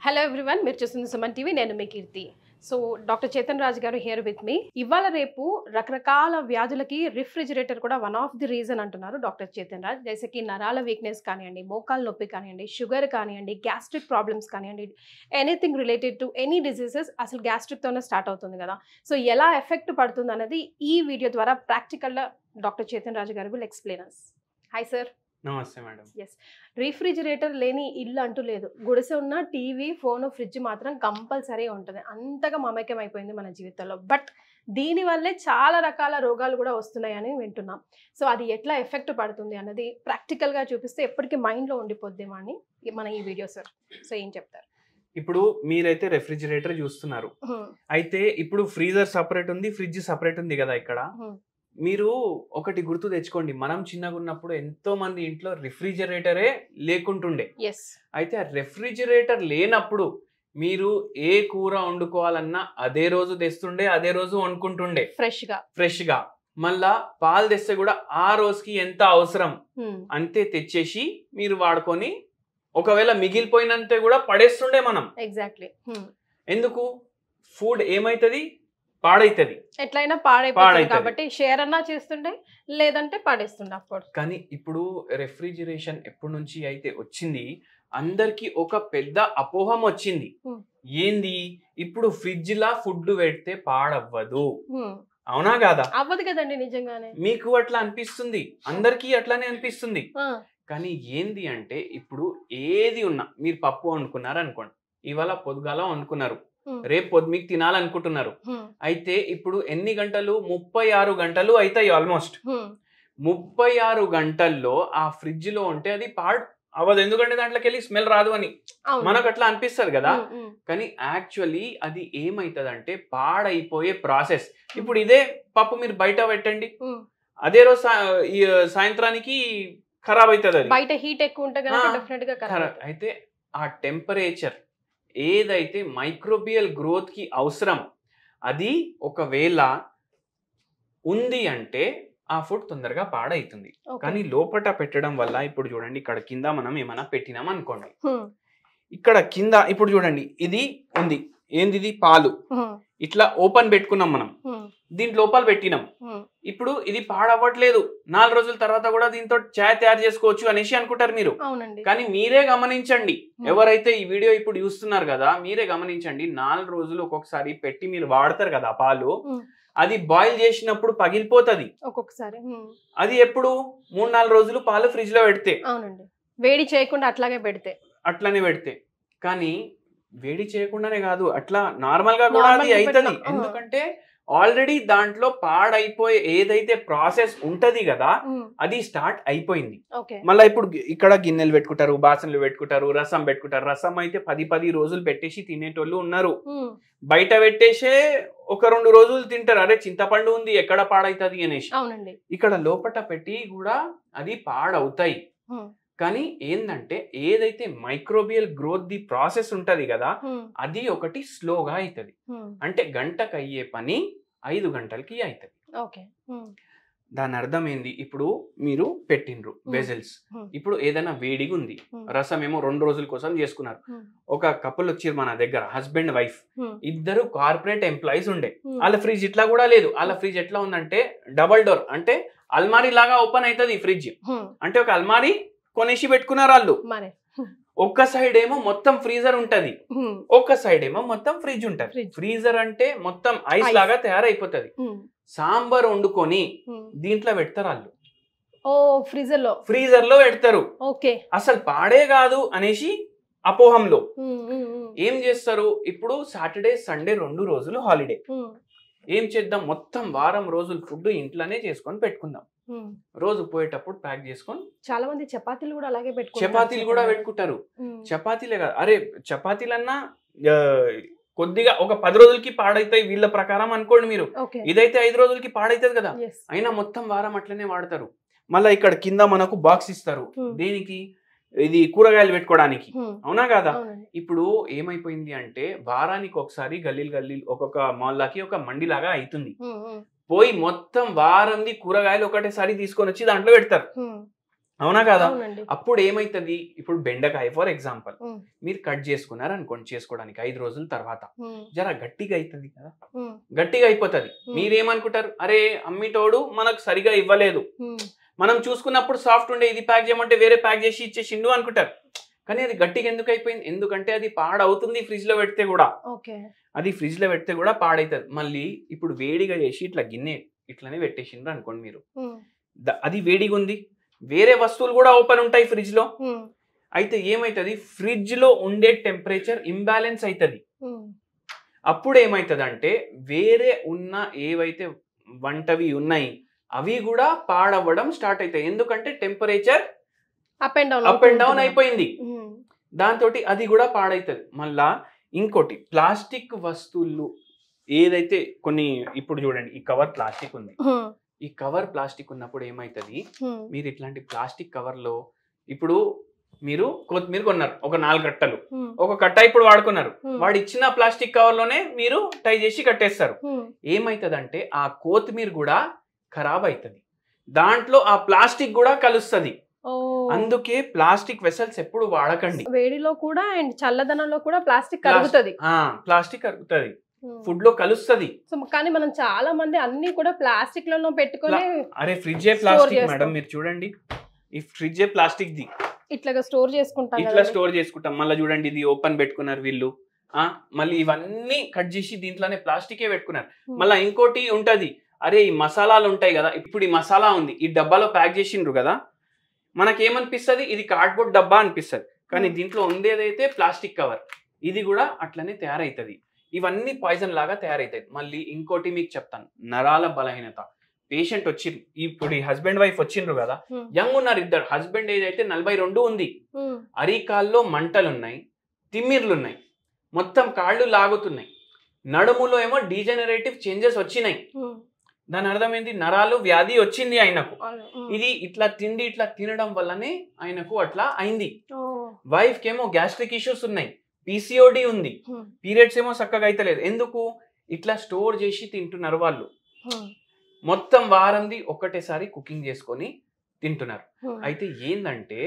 Hello everyone, మీరు చూస్తుంది Suman TV. నేను మీ కీర్తి. సో డాక్టర్ చేతన్ రాజ్ గారు హియర్ విత్ మీ. ఇవాళ రేపు రకరకాల వ్యాధులకి రిఫ్రిజిరేటర్ కూడా వన్ ఆఫ్ ది రీజన్ అంటున్నారు డాక్టర్ చేతన్ రాజ్. జైసేకి నరాల వీక్నెస్ కానివ్వండి, మోకాల నొప్పి కానివ్వండి, షుగర్ కానివ్వండి, గ్యాస్ట్రిక్ ప్రాబ్లమ్స్ కానివ్వండి, anything related to any diseases అసలు గ్యాస్ట్రిక్తోనే స్టార్ట్ అవుతుంది కదా. సో ఎలా ఎఫెక్ట్ పడుతుంది అనేది ఈ వీడియో ద్వారా ప్రాక్టికల్గా డాక్టర్ చేతన్ రాజ్ గారు will explain us. Hi sir. నమస్తే మేడం. ఎస్, రిఫ్రిజిరేటర్ లేని ఇల్లు అంటూ లేదు. గుడిసె ఉన్న టీవీ, ఫోన్, ఫ్రిడ్జ్ మాత్రం కంపల్సరీ ఉంటుంది. అంతగా మమేకం అయిపోయింది మన జీవితంలో. బట్ దీనివల్లే చాలా రకాల రోగాలు కూడా వస్తున్నాయని వింటున్నాం. సో అది ఎట్లా ఎఫెక్ట్ పడుతుంది అన్నది ప్రాక్టికల్గా చూపిస్తే ఎప్పటికీ మైండ్లో ఉండిపోద్దేమో అని మన ఈ వీడియో సార్. సో ఏం చెప్తారు? ఇప్పుడు మీరైతే రెఫ్రిజిరేటర్ చూస్తున్నారు, అయితే ఇప్పుడు ఫ్రీజర్ సపరేట్ ఉంది, ఫ్రిడ్జ్ సపరేట్ ఉంది కదా. ఇక్కడ మీరు ఒకటి గుర్తు తెచ్చుకోండి, మనం చిన్నగా ఉన్నప్పుడు ఎంతో మంది ఇంట్లో రిఫ్రిజిరేటరే లేకుంటుండే. అయితే ఆ రెఫ్రిజిరేటర్ లేనప్పుడు మీరు ఏ కూర వండుకోవాలన్నా అదే రోజు తెస్తుండే, అదే రోజు వండుకుంటుండే ఫ్రెష్ గా. మళ్ళా పాలు తెస్తే కూడా ఆ రోజుకి ఎంత అవసరం అంతే తెచ్చేసి మీరు వాడుకొని, ఒకవేళ మిగిలిపోయినంతే కూడా పడేస్తుండే మనం. ఎగ్జాక్ట్లీ. ఎందుకు? ఫుడ్ ఏమైతుంది, పాడైతుంది, ఎట్లయినా పాడైపోతుంది కాబట్టి షేర్ అన్నా చేస్తుండే, లేదంటే పడేస్తుండే. కానీ ఇప్పుడు రెఫ్రిజిరేషన్ ఎప్పటి నుంచి అయితే వచ్చింది, అందరికి ఒక పెద్ద అపోహం వచ్చింది. ఏంది? ఇప్పుడు ఫ్రిడ్జ్ లా ఫుడ్ పెడితే పాడవ్వదు. అవునా కాదా? అవ్వదు కదండి నిజంగానే. మీకు అట్లా అనిపిస్తుంది, అందరికి అట్లానే అనిపిస్తుంది. కానీ ఏంది అంటే, ఇప్పుడు ఏది ఉన్నా, మీరు పప్పు వండుకున్నారు అనుకోండి, ఇవాళ పొద్దుగాల వండుకున్నారు, రేపు పొద్దు మీకు తినాలనుకుంటున్నారు. అయితే ఇప్పుడు ఎన్ని గంటలు? 36 గంటలు అవుతాయి. ఆల్మోస్ట్ 36 గంటల్లో ఆ ఫ్రిడ్జ్ లో ఉంటే అది పాడు అవ్వదు. ఎందుకంటే దాంట్లోకి వెళ్ళి స్మెల్ రాదు అని మనకు అట్లా అనిపిస్తుంది కదా. కానీ యాక్చువల్లీ అది ఏమైతుంది అంటే పాడైపోయే ప్రాసెస్. ఇప్పుడు ఇదే పప్పు మీరు బయట పెట్టండి, అదే రోజు సాయంత్రానికి ఖరాబ్ అవుతుంది. అది బయట హీట్ ఎక్కువ ఉంటుంది. అయితే ఆ టెంపరేచర్ ఏదైతే మైక్రోబియల్ గ్రోత్ కి అవసరం, అది ఒకవేళ ఉంది అంటే ఆ ఫుడ్ తొందరగా పాడైతుంది. కానీ లోపట పెట్టడం వల్ల, ఇప్పుడు చూడండి ఇక్కడ కింద మనం ఏమైనా పెట్టినాం అనుకోండి, ఇక్కడ కింద ఇప్పుడు చూడండి ఇది ఉంది, ఏంది ఇది? పాలు. ఇట్లా ఓపెన్ పెట్టుకున్నాం మనం, దీని లోపల పెట్టినాం. ఇప్పుడు ఇది పాడవ్వట్లేదు, 4 రోజుల తర్వాత కూడా దీంతో చాయ్ తయారు చేసుకోవచ్చు అనేసి అనుకుంటారు మీరు. కానీ మీరే గమనించండి, ఎవరైతే ఈ వీడియో ఇప్పుడు చూస్తున్నారు కదా, మీరే గమనించండి, 4 రోజులు ఒక్కొక్కసారి పెట్టి మీరు వాడతారు కదా పాలు, అది బాయిల్ చేసినప్పుడు పగిలిపోతుంది ఒక్కొక్కసారి. అది ఎప్పుడు? 3-4 రోజులు పాలు ఫ్రిడ్జ్ లో పెడితే, వేడి చేయకుండా అట్లానే పెడితే. కానీ వేడి చేయకుండానే కాదు, అట్లా నార్మల్ గా కూడా అది అవుతుంది. ఎందుకంటే ఆల్రెడీ దాంట్లో పాడైపోయే ఏదైతే ప్రాసెస్ ఉంటది కదా, అది స్టార్ట్ అయిపోయింది. మళ్ళీ ఇప్పుడు ఇక్కడ గిన్నెలు పెట్టుకుంటారు, బాసనలు పెట్టుకుంటారు, రసం పెట్టుకుంటారు. రసం అయితే 10 రోజులు పెట్టేసి తినేటోళ్ళు ఉన్నారు. బయట పెట్టేసే 1-2 రోజులు తింటారు, అరే చింతపండు ఉంది ఎక్కడ పాడైతుంది అనేసి. ఇక్కడ లోపట పెట్టి కూడా అది పాడవుతాయి. కానీ ఏంటంటే ఏదైతే మైక్రోబియల్ గ్రోత్ ది ప్రాసెస్ ఉంటది కదా, అది ఒకటి స్లోగా అవుతుంది. అంటే గంటకు అయ్యే పని 5 గంటలకి అవుతుంది. దాని అర్థం ఏంది? ఇప్పుడు మీరు పెట్టిండ్రు వెజల్స్, ఇప్పుడు ఏదైనా వేడిగా ఉంది, రసం ఏమో 2 రోజుల కోసం చేసుకున్నారు. ఒక కపుల్ వచ్చారు మన దగ్గర, హస్బెండ్ వైఫ్, ఇద్దరు కార్పొరేట్ ఎంప్లాయీస్ ఉండే. వాళ్ళ ఫ్రిడ్జ్ ఇట్లా కూడా లేదు. వాళ్ళ ఫ్రిడ్జ్ ఎట్లా ఉందంటే డబల్ డోర్, అంటే అల్మారీ లాగా ఓపెన్ అవుతుంది ఫ్రిడ్జ్. అంటే ఒక అల్మారీ కొనేసి పెట్టుకున్నారు వాళ్ళు. ఒక్క సైడ్ ఏమో మొత్తం ఫ్రీజర్ ఉంటది, ఒక్క సైడ్ ఏమో మొత్తం ఫ్రిడ్జ్ ఉంటది. ఫ్రీజర్ అంటే మొత్తం ఐస్ లాగా తయారైపోతుంది. సాంబార్ వండుకొని దీంట్లో పెడతారు వాళ్ళు, ఫ్రీజర్ లో పెడతారు. అసలు పాడే కాదు అనేసి అపోహంలో ఏం చేస్తారు? ఇప్పుడు సాటర్డే సండే 2 రోజులు హాలిడే, ఏం చేద్దాం, మొత్తం వారం రోజులు ఫుడ్ ఇంట్లోనే చేసుకొని పెట్టుకుందాం. రోజు పోయేటప్పుడు ప్యాక్ చేసుకొని, చాలా మంది చపాతీలు కూడా పెట్టుకుంటారు. చపాతీలే కాదు, అరే చపాతీలన్నా కొద్దిగా ఒక 10 రోజులకి పాడైతాయి వీళ్ళ ప్రకారం అనుకోండి మీరు. ఇదైతే 5 రోజులకి పాడైతుంది కదా, అయినా మొత్తం వారం అట్లనే వాడతారు. మళ్ళీ ఇక్కడ కింద మనకు బాక్స్ ఇస్తారు, దేనికి? ఇది కూరగాయలు పెట్టుకోవడానికి. అవునా కాదా? ఇప్పుడు ఏమైపోయింది అంటే వారానికి ఒకసారి గల్లీలు ఒక్కొక్క మాల్లాకి ఒక మండిలాగా అవుతుంది. పోయి మొత్తం వారంది కూరగాయలు ఒకటేసారి తీసుకొని వచ్చి దాంట్లో పెడతారు. అవునా కదా? అప్పుడు ఏమైతుంది, ఇప్పుడు బెండకాయ ఫర్ ఎగ్జాంపుల్ మీరు కట్ చేసుకున్నారు అనుకోండి, చేసుకోవడానికి 5 రోజుల తర్వాత జర గట్టిగా అవుతుంది కదా, గట్టిగా అయిపోతుంది. మీరేమనుకుంటారు, అరే అమ్మిటోడు మనకు సరిగా ఇవ్వలేదు, మనం చూసుకున్నప్పుడు సాఫ్ట్ ఉండే, ఇది ప్యాక్ చేయమంటే వేరే ప్యాక్ చేసి ఇచ్చేసిండు అనుకుంటారు. కానీ అది గట్టిగా ఎందుకు అయిపోయింది, ఎందుకంటే అది పాడవుతుంది ఫ్రిడ్జ్ లో పెడితే కూడా. అది ఫ్రిడ్జ్ లో పెడితే కూడా పాడవుతుంది. మళ్ళీ ఇప్పుడు వేడిగా చేసి ఇట్లా గిన్నె ఇట్లానే పెట్టేసిండ్రు అనుకోండి మీరు, అది వేడిగా ఉంది, వేరే వస్తువులు కూడా ఓపెన్ ఉంటాయి ఫ్రిడ్జ్ లో. అయితే ఏమైతుంది, ఫ్రిడ్జ్ లో ఉండే టెంపరేచర్ ఇంబ్యాలెన్స్ అవుతుంది. అప్పుడు ఏమైతుంది అంటే వేరే ఉన్న ఏవైతే వంటవి ఉన్నాయి అవి కూడా పాడవ్వడం స్టార్ట్ అవుతాయి. ఎందుకంటే టెంపరేచర్ అప్ అండ్ డౌన్ అయిపోయింది, దాంతో అది కూడా పాడవుతుంది. మళ్ళా ఇంకోటి, ప్లాస్టిక్ వస్తువులు ఏదైతే కొన్ని, ఇప్పుడు చూడండి ఈ కవర్ ప్లాస్టిక్ ఉంది, ఈ కవర్ ప్లాస్టిక్ ఉన్నప్పుడు ఏమైతుంది, మీరు ఇట్లాంటి ప్లాస్టిక్ కవర్ లో ఇప్పుడు మీరు కొత్తిమీర కొన్నారు ఒక 4 కట్టలు, ఒక కట్ట ఇప్పుడు వాడుకున్నారు, వాడు ఇచ్చిన ప్లాస్టిక్ కవర్ లోనే మీరు టై చేసి కట్టేస్తారు. ఏమైతుందంటే ఆ కొత్తిమీర కూడా ఖరాబ్ అవుతుంది, దాంట్లో ఆ ప్లాస్టిక్ కూడా కలుస్తుంది. అందుకే ప్లాస్టిక్ వెసల్స్ ఎప్పుడు వాడకండి. వేడిలో కూడా అండ్ చల్లదనంలో కూడా ప్లాస్టిక్ కరుగుతుంది, ప్లాస్టిక్ కరుగుతుంది, ఫుడ్ లో కలుస్తుంది. కానీ మనం చాలా మంది అన్ని కూడా ప్లాస్టిక్ లలో పెట్టుకొని, అరే ఫ్రిడ్జే ప్లాస్టిక్ మేడం, మీరు చూడండి ఈ ఫ్రిడ్జే ప్లాస్టిక్ ది, ఇట్లా స్టోర్ చేసుకుంటాం, ఇట్లా స్టోర్ చేసుకుంటాం. మళ్ళీ చూడండి ఇది ఓపెన్ పెట్టుకున్నారు వీళ్ళు, మళ్ళీ ఇవన్నీ కట్ చేసి దీంట్లోనే ప్లాస్టికే పెట్టుకున్నారు. మళ్ళీ ఇంకోటి ఉంటది, అరే ఈ మసాలాలు ఉంటాయి కదా, ఇప్పుడు ఈ మసాలా ఉంది ఈ డబ్బాలో ప్యాక్ చేసిండ్రు కదా, మనకేమనిపిస్తుంది ఇది కార్డ్బోర్డ్ డబ్బా అనిపిస్తుంది, కానీ దీంట్లో ఉండేదైతే ప్లాస్టిక్ కవర్, ఇది కూడా అట్లనే తయారవుతుంది. ఇవన్నీ పాయిజన్ లాగా తయారవుతాయి. మళ్ళీ ఇంకోటి మీకు చెప్తాను, నరాల బలహీనత. పేషెంట్ వచ్చిండ్రు, ఇప్పుడు ఈ హస్బెండ్ వైఫ్ వచ్చిండ్రు కదా, యంగ్ ఉన్నారు ఇద్దరు, హస్బెండ్ ఏజ్ అయితే 42 ఉంది, అరికాల్లో మంటలు ఉన్నాయి, తిమ్మిర్లు ఉన్నాయి, మొత్తం కాళ్ళు లాగుతున్నాయి, నడుములో ఏమో డీజనరేటివ్ చేంజెస్ వచ్చినాయి. దాని అర్థం ఏంటి, నరాలు వ్యాధి వచ్చింది ఆయనకు. ఇది ఇట్లా తిండి ఇట్లా తినడం వల్లనే ఆయనకు అట్లా అయింది. వైఫ్ కేమో గ్యాస్ట్రిక్ ఇష్యూస్ ఉన్నాయి, పీసీఓడి ఉంది, పీరియడ్స్ ఏమో చక్కగా అయితలేదు. ఎందుకు, ఇట్లా స్టోర్ చేసి తింటున్నారు వాళ్ళు, మొత్తం వారంది ఒకటేసారి కుకింగ్ చేసుకొని తింటున్నారు. అయితే ఏందంటే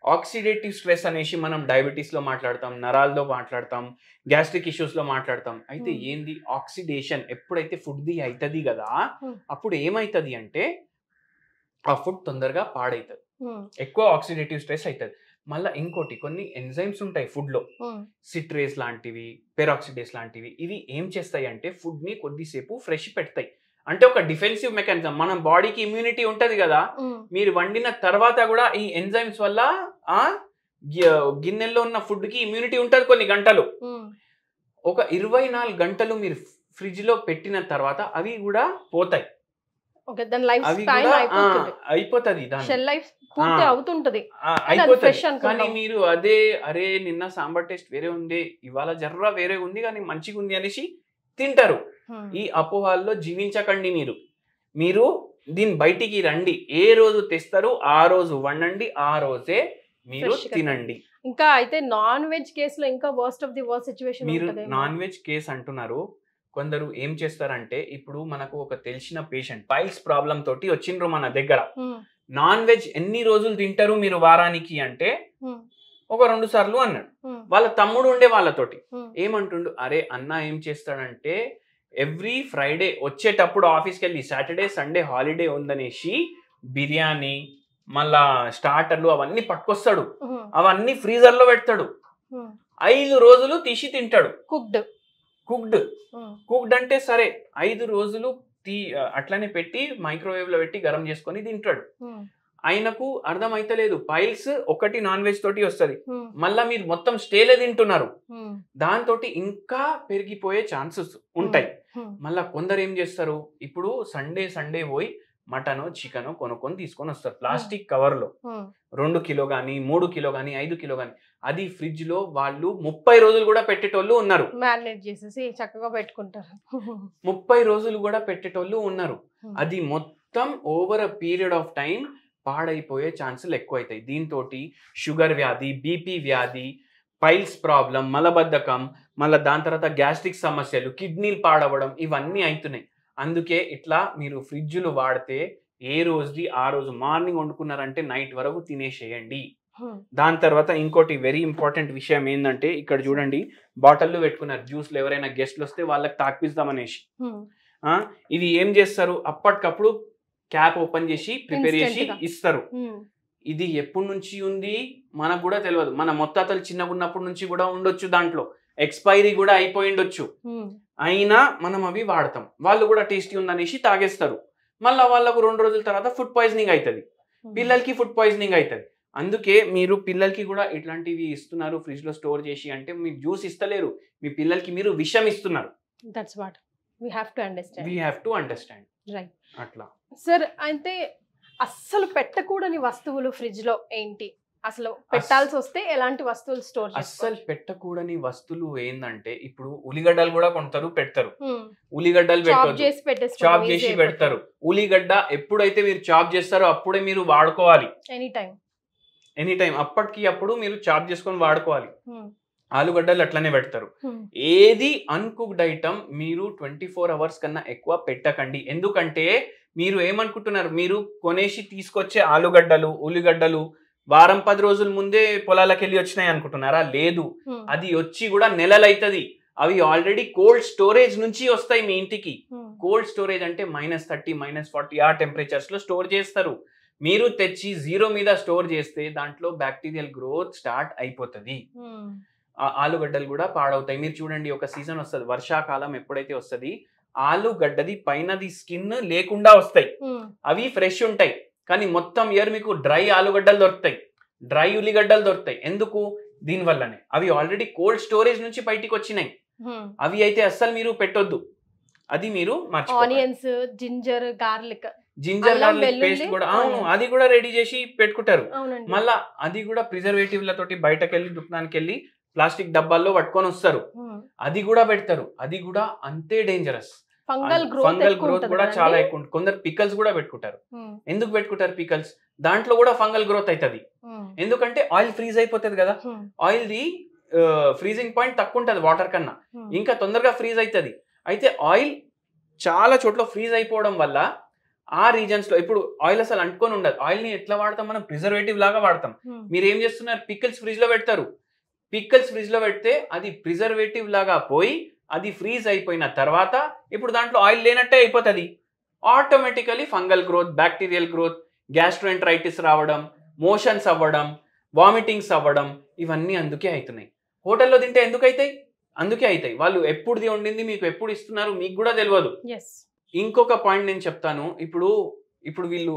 ఆక్సిడేటివ్ స్ట్రెస్ అనేసి మనం డయాబెటీస్ లో మాట్లాడతాం, నరాల్లో మాట్లాడతాం, గ్యాస్ట్రిక్ ఇష్యూస్ లో మాట్లాడతాం. అయితే ఏంది ఆక్సిడేషన్, ఎప్పుడైతే ఫుడ్ ది అవుతుంది కదా అప్పుడు ఏమైతుంది అంటే ఆ ఫుడ్ తొందరగా పాడవుతుంది, ఎక్కువ ఆక్సిడేటివ్ స్ట్రెస్ అవుతుంది. మళ్ళీ ఇంకోటి, కొన్ని ఎంజైమ్స్ ఉంటాయి ఫుడ్ లో, సిట్రేస్ లాంటివి, పెరాక్సిడేస్ లాంటివి, ఇవి ఏం చేస్తాయి అంటే ఫుడ్ ని కొద్దిసేపు ఫ్రెష్ పెడతాయి. అంటే ఒక డిఫెన్సివ్ మెకానిజం, మన బాడీకి ఇమ్యూనిటీ ఉంటది కదా, మీరు వండిన తర్వాత కూడా ఈ ఎంజైమ్స్ వల్ల ఆ గిన్నెల్లో ఉన్న ఫుడ్ కి ఇమ్యూనిటీ ఉంటది కొన్ని గంటలు. ఒక 24 గంటలు మీరు ఫ్రిడ్జ్ లో పెట్టిన తర్వాత అవి కూడా పోతాయి, అయిపోతుంది, కానీ మీరు అదే అరే నిన్న సాంబార్ టేస్ట్ వేరే ఉంది, ఇవాళ జర్రా వేరే ఉంది కానీ మంచిగా ఉంది అనేసి తింటారు. ఈ అపోహాల్లో జీవించకండి. మీరు దీని బయటికి రండి, ఏ రోజు తెస్తారు ఆ రోజు వండండి, ఆ రోజే మీరు తినండి. ఇంకా అయితే నాన్ వెజ్ కేసులో ఇంకా worst of the worst situation. మీరు నాన్ వెజ్ కేసు అంటున్నారు, కొందరు ఏం చేస్తారంటే, ఇప్పుడు మనకు ఒక తెలిసిన పేషెంట్ పైల్స్ ప్రాబ్లం తోటి వచ్చిండ్రు మన దగ్గర. నాన్ వెజ్ ఎన్ని రోజులు తింటారు మీరు వారానికి అంటే ఒక 2 సార్లు అన్నాడు. వాళ్ళ తమ్ముడు ఉండే వాళ్ళతోటి ఏమంటుండు, అరే అన్న ఏం చేస్తాడంటే ఎవ్రీ ఫ్రైడే వచ్చేటప్పుడు ఆఫీస్కి వెళ్ళి సాటర్డే సండే హాలిడే ఉందనేసి బిర్యానీ మళ్ళా స్టార్టర్లు అవన్నీ పట్టుకొస్తాడు, అవన్నీ ఫ్రీజర్ లో పెడతాడు, 5 రోజులు తీసి తింటాడు. కుక్డ్ అంటే సరే 5 రోజులు అట్లనే పెట్టి మైక్రోవేవ్ లో పెట్టి గరం చేసుకొని తింటాడు. ఆయనకు అర్థమైతలేదు, పైల్స్ ఒకటి నాన్ వెజ్ తోటి వస్తుంది, మళ్ళా మీరు మొత్తం స్టేలే తింటున్నారు, దాంతో ఇంకా పెరిగిపోయే ఛాన్సెస్ ఉంటాయి. మళ్ళా కొందరు ఏం చేస్తారు, ఇప్పుడు సండే పోయి మటన్ చికెన్ కొనుక్కొని తీసుకొని వస్తారు ప్లాస్టిక్ కవర్ లో, 2 కిలో గానీ 3 కిలో గానీ 5 కిలో గానీ. అది ఫ్రిడ్జ్ లో వాళ్ళు 30 రోజులు కూడా పెట్టేటోళ్ళు ఉన్నారు, మ్యారినేట్ చేసేసి చక్కగా పెట్టుకుంటారు. 30 రోజులు కూడా పెట్టేటోళ్ళు ఉన్నారు. అది మొత్తం over a period of time పాడైపోయే ఛాన్సులు ఎక్కువ అవుతాయి. దీంతో షుగర్ వ్యాధి, బీపీ వ్యాధి, పైల్స్ ప్రాబ్లం, మలబద్ధకం, మళ్ళీ దాని తర్వాత గ్యాస్ట్రిక్ సమస్యలు, కిడ్నీలు పాడవడం, ఇవన్నీ అవుతున్నాయి. అందుకే ఇట్లా మీరు ఫ్రిడ్జ్లు వాడితే ఏ రోజుది ఆ రోజు మార్నింగ్ వండుకున్నారంటే నైట్ వరకు తినేసేయండి. దాని తర్వాత ఇంకోటి వెరీ ఇంపార్టెంట్ విషయం ఏంటంటే ఇక్కడ చూడండి బాటిల్లో పెట్టుకున్నారు జ్యూస్లు, ఎవరైనా గెస్ట్లు వస్తే వాళ్ళకి తాకిపిస్తామనేసి. ఇది ఏం చేస్తారు, అప్పటికప్పుడు క్యాప్ ఓపెన్ చేసి ప్రిపేర్ చేసి ఇస్తారు. ఇది ఎప్పటి నుంచి ఉంది మనకు కూడా తెలియదు. మన మొత్తాతలు చిన్నగా ఉన్నప్పటి నుంచి కూడా ఉండొచ్చు, దాంట్లో ఎక్స్పైరీ కూడా అయిపోయి ఉండొచ్చు. అయినా మనం అవి వాడతాం. వాళ్ళు కూడా టేస్టీ ఉందనేసి తాగేస్తారు. మళ్ళీ వాళ్ళకు 2 రోజుల తర్వాత ఫుడ్ పాయిజనింగ్ అవుతుంది, పిల్లలకి ఫుడ్ పాయిజనింగ్ అవుతుంది. అందుకే మీరు పిల్లలకి కూడా ఇట్లాంటివి ఇస్తున్నారు ఫ్రిడ్జ్ లో స్టోర్ చేసి అంటే మీరు జ్యూస్ ఇస్తలేరు, మీ పిల్లలకి మీరు విషం ఇస్తున్నారు. That's what we have to understand. Right. అట్లా సార్, అయితే అస్సలు పెట్టకూడని వస్తువులు ఫ్రిడ్జ్ లో ఏంటి? అసలు పెట్టాల్సి వస్తే ఎలాంటి వస్తువులు స్టోర్ చేస్తారు? అస్సలు పెట్టకూడని వస్తువులు ఏంటంటే ఇప్పుడు ఉల్లిగడ్డలు కూడా కొంటారు, పెడతారు. ఉల్లిగడ్డలు చాప్ చేసి పెడతారు. ఉల్లిగడ్డ ఎప్పుడైతే మీరు చాప్ చేస్తారో అప్పుడే మీరు వాడుకోవాలి. ఎనీ టైం అప్పటికి అప్పుడు మీరు చాప్ చేసుకొని వాడుకోవాలి. ఆలుగడ్డలు అట్లనే పెడతారు. ఏది అన్కుక్డ్ ఐటమ్ మీరు 24 hours కన్నా ఎక్కువ పెట్టకండి. ఎందుకంటే మీరు ఏమనుకుంటున్నారు, మీరు కొనేసి తీసుకొచ్చే ఆలుగడ్డలు ఉల్లిగడ్డలు వారం 10 రోజుల ముందే పొలాలకు వెళ్ళి వచ్చినాయి అనుకుంటున్నారా? లేదు, అది వచ్చి కూడా నెలలు అవుతుంది. అవి ఆల్రెడీ కోల్డ్ స్టోరేజ్ నుంచి వస్తాయి మీ ఇంటికి. కోల్డ్ స్టోరేజ్ అంటే -30, -40 ఆ టెంపరేచర్స్ లో స్టోర్ చేస్తారు. మీరు తెచ్చి 0 మీద స్టోర్ చేస్తే దాంట్లో బ్యాక్టీరియల్ గ్రోత్ స్టార్ట్ అయిపోతుంది. ఆలుగడ్డలు కూడా పాడవుతాయి. మీరు చూడండి, ఒక సీజన్ వస్తుంది వర్షాకాలం, ఎప్పుడైతే వస్తుంది ఆలుగడ్డది పైనది స్కిన్ లేకుండా వస్తాయి, అవి ఫ్రెష్ ఉంటాయి. కానీ మొత్తం ఇయర్ మీకు డ్రై ఆలుగడ్డలు దొరుకుతాయి, డ్రై ఉల్లిగడ్డలు దొరుకుతాయి. ఎందుకు? దీనివల్లనే. అవి ఆల్రెడీ కోల్డ్ స్టోరేజ్ నుంచి బయటికి వచ్చినాయి. అవి అయితే అస్సలు మీరు పెట్టొద్దు. అది మీరు ఆనియన్స్, జింజర్ గార్లిక్ పేస్ట్ కూడా అది కూడా రెడీ చేసి పెట్టుకుంటారు. మళ్ళా అది కూడా ప్రిజర్వేటివ్ల తోటి బయటకు వెళ్ళి దుకాణానికి వెళ్ళి ప్లాస్టిక్ డబ్బాల్లో పట్టుకొని వస్తారు, అది కూడా పెడతారు. అది కూడా అంతే డేంజరస్. ఫంగల్ గ్రోత్ కూడా చాలా ఎక్కువ ఉంటుంది. కొందరు పికల్స్ కూడా పెట్టుకుంటారు. ఎందుకు పెట్టుకుంటారు పికల్స్? దాంట్లో కూడా ఫంగల్ గ్రోత్ అవుతుంది. ఎందుకంటే ఆయిల్ ఫ్రీజ్ అయిపోతుంది కదా, ఆయిల్ ది ఫ్రీజింగ్ పాయింట్ తక్కువ ఉంటుంది వాటర్ కన్నా, ఇంకా తొందరగా ఫ్రీజ్ అవుతుంది. అయితే ఆయిల్ చాలా చోట్ల ఫ్రీజ్ అయిపోవడం వల్ల ఆ రీజన్స్ లో ఇప్పుడు ఆయిల్ అసలు అంటుకొని ఉండదు. ఆయిల్ ని ఎట్లా వాడతాం మనం? ప్రిజర్వేటివ్ లాగా వాడతాం. మీరు ఏం చేస్తున్నారు, పికిల్స్ ఫ్రిడ్జ్ లో పెడతారు. పికిల్స్ ఫ్రిడ్జ్ లో పెడితే అది ప్రిజర్వేటివ్ లాగా పోయి అది ఫ్రీజ్ అయిపోయిన తర్వాత ఇప్పుడు దాంట్లో ఆయిల్ లేనట్టే అయిపోతుంది. Automatically fungal growth, bacterial growth, gastroenteritis రావడం, మోషన్స్ అవ్వడం, వామిటింగ్స్ అవ్వడం, ఇవన్నీ అందుకే అవుతున్నాయి. హోటల్లో తింటే ఎందుకు అవుతాయి? అందుకే అవుతాయి. వాళ్ళు ఎప్పుడుది వండింది మీకు ఎప్పుడు ఇస్తున్నారు మీకు కూడా తెలియదు. ఇంకొక పాయింట్ నేను చెప్తాను. ఇప్పుడు వీళ్ళు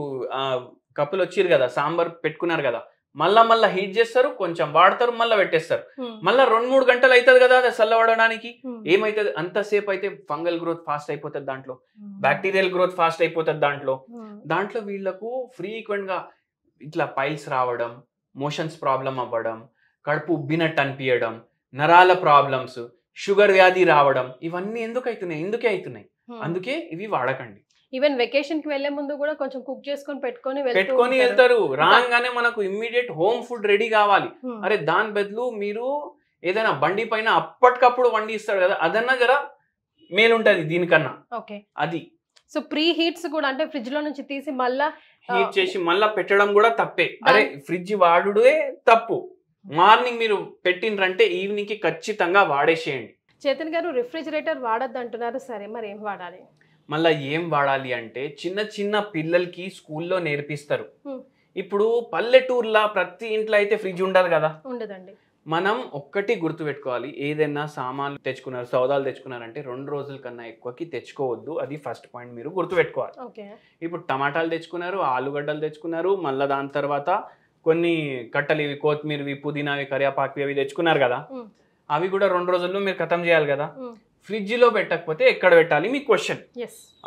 కప్పులు వచ్చిరు కదా, సాంబార్ పెట్టుకున్నారు కదా, మళ్ళా హీట్ చేస్తారు, కొంచెం వాడతారు, మళ్ళీ పెట్టేస్తారు. మళ్ళీ 2-3 గంటలు అవుతుంది కదా అది చల్లబడడానికి. ఏమైతుంది? అంతసేపు అయితే ఫంగల్ గ్రోత్ ఫాస్ట్ అయిపోతుంది, దాంట్లో బ్యాక్టీరియల్ గ్రోత్ ఫాస్ట్ అయిపోతుంది. దాంట్లో వీళ్ళకు ఫ్రీక్వెంట్ గా ఇట్లా పైల్స్ రావడం, మోషన్స్ ప్రాబ్లం అవ్వడం, కడుపు ఉబ్బినట్టు అనిపించడం, నరాల ప్రాబ్లమ్స్, షుగర్ వ్యాధి రావడం, ఇవన్నీ ఎందుకు అవుతున్నాయి? ఇందుకే అవుతున్నాయి. అందుకే ఇవి వాడకండి. ఈవెన్ వెకేషన్ కి వెళ్లే ముందు కూడా కొంచెం కుక్ చేసుకొని పెట్టుకొని వెళ్తారు. రాగానే మనకు ఇమ్మీడియట్ హోమ్ ఫుడ్ రెడీ కావాలి. అరే దాని బదులు మీరు ఏదైనా బండి పైన అప్పటికప్పుడు వండి ఇస్తారు కదా, అదన్నా జరా మేలుంటది దీనికన్నా. అది సో ప్రీ హీట్స్ కూడా అంటే ఫ్రిడ్జ్ లో నుంచి తీసి మళ్ళా హీట్ చేసి మళ్ళా పెట్టడం కూడా తప్పే. అరే ఫ్రిడ్జ్ వాడుడే తప్పు. మార్నింగ్ మీరు పెట్టిండ్రంటే ఈవినింగ్ కి ఖచ్చితంగా వాడేసేయండి. చేతన్ గారు, రిఫ్రిజిరేటర్ వాడద్దు అంటున్నారు, సరే మరి ఏం వాడాలి? మళ్ళీ ఏం వాడాలి అంటే చిన్న పిల్లలకి స్కూల్లో నేర్పిస్తారు. ఇప్పుడు పల్లెటూర్లా ప్రతి ఇంట్లో అయితే ఫ్రిడ్జ్ ఉండదు కదా, ఉండదండి. మనం ఒక్కటి గుర్తు పెట్టుకోవాలి, ఏదైనా సామాన్లు తెచ్చుకున్నారు, సౌదాలు తెచ్చుకున్నారంటే 2 రోజుల కన్నా ఎక్కువకి తెచ్చుకోవద్దు. అది ఫస్ట్ పాయింట్ మీరు గుర్తు పెట్టుకోవాలి. ఇప్పుడు టమాటాలు తెచ్చుకున్నారు, ఆలుగడ్డలు తెచ్చుకున్నారు, మళ్ళీ దాని తర్వాత కొన్ని కట్టలు ఇవి కొత్తిమీరవి, పుదీనావి, కరివేపాకు అవి తెచ్చుకున్నారు కదా, అవి కూడా 2 రోజుల్లో మీరు ఖతం చేయాలి కదా. ఫ్రిడ్జ్ లో పెట్టకపోతే ఎక్కడ పెట్టాలి మీ క్వశ్చన్,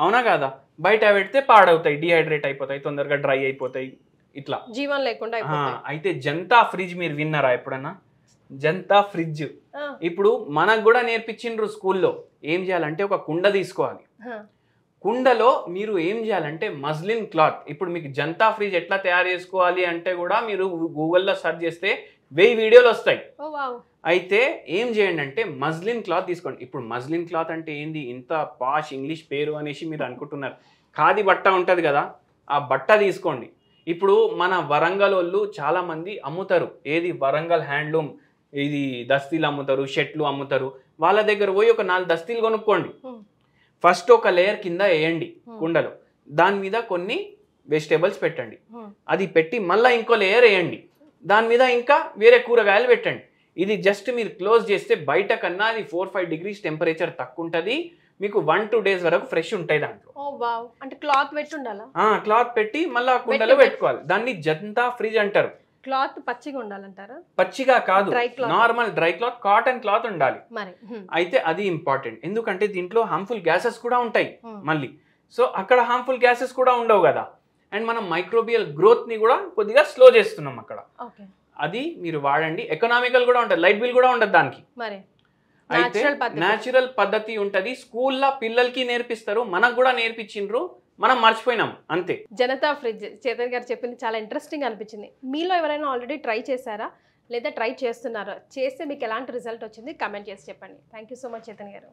అవునా కదా? బయట పెడితే పాడవుతాయి, డిహైడ్రేట్ అయిపోతాయి, తొందరగా డ్రై అయిపోతాయి, ఇట్లా జీవం లేకుండా. అయితే జంతా ఫ్రిడ్జ్ మీరు విన్నారా ఎప్పుడన్నా? జంతా ఫ్రిడ్జ్ ఇప్పుడు మనకు కూడా నేర్పించిండ్రు స్కూల్లో. ఏం చేయాలంటే ఒక కుండ తీసుకోవాలి, కుండలో మీరు ఏం చేయాలంటే మస్లిన్ క్లాత్. ఇప్పుడు మీకు జంతా ఫ్రిడ్జ్ ఎట్లా తయారు చేసుకోవాలి అంటే కూడా మీరు గూగుల్లో సెర్చ్ చేస్తే 1000 వీడియోలు వస్తాయి. అయితే ఏం చేయండి అంటే మస్లిన్ క్లాత్ తీసుకోండి. ఇప్పుడు మస్లిన్ క్లాత్ అంటే ఏంది, ఇంత పాష్ ఇంగ్లీష్ పేరు అనేసి మీరు అనుకుంటున్నారు. ఖాదీ బట్ట ఉంటుంది కదా, ఆ బట్ట తీసుకోండి. ఇప్పుడు మన వరంగల్ వాళ్ళు చాలా మంది అమ్ముతారు, ఏది వరంగల్ హ్యాండ్లూమ్, ఇది దస్తీలు అమ్ముతారు, షర్ట్లు అమ్ముతారు. వాళ్ళ దగ్గర పోయి ఒక 4 దస్తీలు కొనుక్కోండి. ఫస్ట్ ఒక లేయర్ కింద వేయండి కుండలో, దాని మీద కొన్ని వెజిటేబుల్స్ పెట్టండి, అది పెట్టి మళ్ళీ ఇంకో లేయర్ వేయండి, దాని మీద ఇంకా వేరే కూరగాయలు పెట్టండి. ఇది జస్ట్ మీరు క్లోజ్ చేస్తే బయట కన్నా అది 4-5 degrees టెంపరేచర్ తక్కువ ఉంటుంది, మీకు 1-2 days వరకు ఫ్రెష్ ఉంటాయి దాంట్లో. అంటే క్లాత్ పెట్టి ఉండాలా? క్లాత్ పెట్టి మళ్ళీ కుండలో పెట్టుకోవాలి. దాన్ని జంతా ఫ్రిడ్జ్ అంటారు. క్లాత్ పచ్చిగా ఉండాలంటారా? పచ్చిగా కాదు, normal dry cloth, cotton cloth ఉండాలి. అయితే అది ఇంపార్టెంట్, ఎందుకంటే దీంట్లో హార్మ్ఫుల్ గ్యాసెస్ కూడా ఉంటాయి మళ్ళీ. సో అక్కడ హార్మ్ఫుల్ గ్యాసెస్ కూడా ఉండవు కదా, అండ్ మనం మైక్రోబియల్ గ్రోత్ ని కూడా కొద్దిగా స్లో చేస్తున్నాం అక్కడ. అది మీరు వాడండి, ఎకనామికల్ కూడా ఉంటుంది, లైట్ బిల్ కూడా ఉండదు దానికి. అయితే న్యాచురల్ పద్ధతి ఉంటది, స్కూల్లో పిల్లలకి నేర్పిస్తారు, మనకు కూడా నేర్పించిండ్రు, మనం మర్చిపోయినాం అంతే. జనతా ఫ్రిడ్జ్ చేతన్ గారు చెప్పింది చాలా ఇంట్రెస్టింగ్ అనిపించింది. మీలో ఎవరైనా ఆల్రెడీ ట్రై చేశారా లేదా ట్రై చేస్తున్నారా? చేస్తే మీకు ఎలాంటి రిజల్ట్ వచ్చింది కమెంట్ చేసి చెప్పండి. Thank you so much Chetan గారు.